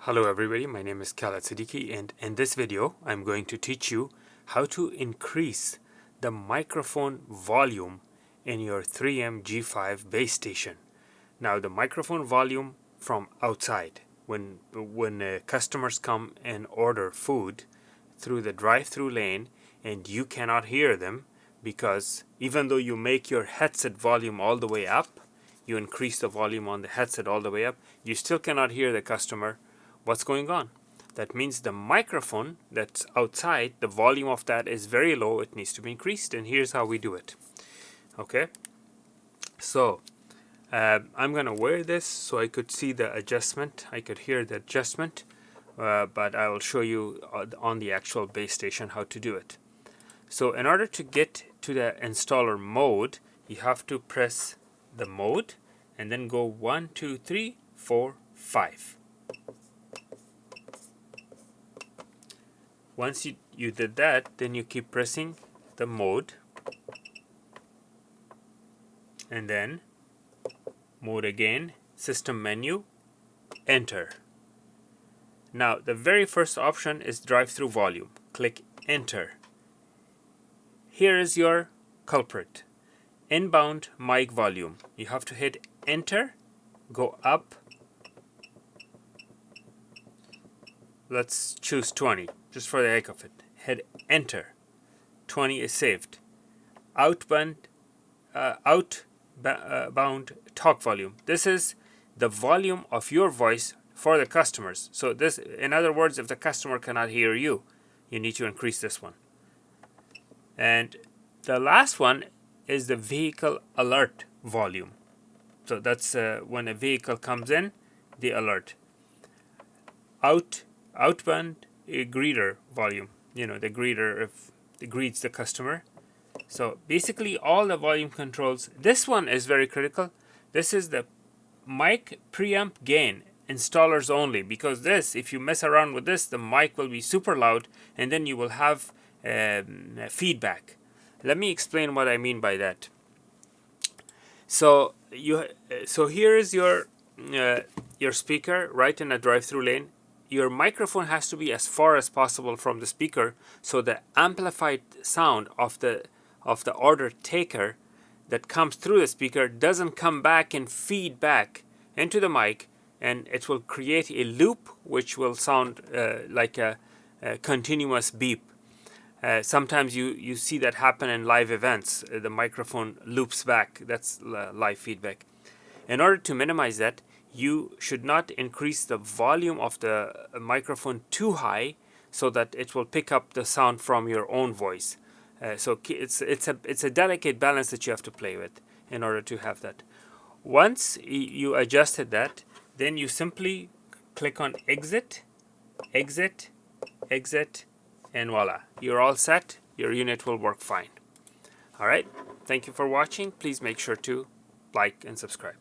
Hello everybody, my name is Khaled Siddiqui, and in this video I'm going to teach you how to increase the microphone volume in your 3M G5 base station. Now the microphone volume from outside, when customers come and order food through the drive-thru lane and you cannot hear them because even though you make your headset volume all the way up, you increase the volume on the headset all the way up, you still cannot hear the customer. What's going on? That means the microphone that's outside, the volume of that is very low. It needs to be increased, and here's how we do it. Okay, so I'm gonna wear this so I could see the adjustment. I could hear the adjustment, but I will show you on the actual base station how to do it. So in order to get to the installer mode, you have to press the mode and then go 1, 2, 3, 4, 5. Once you did that, then you keep pressing the mode and then mode again, system menu, enter. Now the very first option is drive-thru volume. Click enter. Here is your culprit, inbound mic volume. You have to hit enter, go up. Let's choose 20 just for the heck of it. Hit enter. 20 is saved. Outbound talk volume. This is the volume of your voice for the customers. So this, in other words, if the customer cannot hear you, you need to increase this one. And the last one is the vehicle alert volume. So that's when a vehicle comes in, the alert. Outbound greeter volume, the greeter if it greets the customer. So basically all the volume controls. This one is very critical. This is the mic preamp gain, installers only, because this, if you mess around with this, the mic will be super loud and then you will have feedback. Let me explain what I mean by that. So here is your speaker right in a drive-thru lane. Your microphone has to be as far as possible from the speaker, so the amplified sound of the order taker that comes through the speaker doesn't come back and feed back into the mic, and it will create a loop which will sound like a continuous beep. Sometimes you see that happen in live events. The microphone loops back. That's live feedback. In order to minimize that, you should not increase the volume of the microphone too high so that it will pick up the sound from your own voice. So it's a delicate balance that you have to play with in order to have that. Once you adjusted that, then you simply click on exit, exit, exit, and voila, you're all set. Your unit will work fine. All right, thank you for watching. Please make sure to like and subscribe.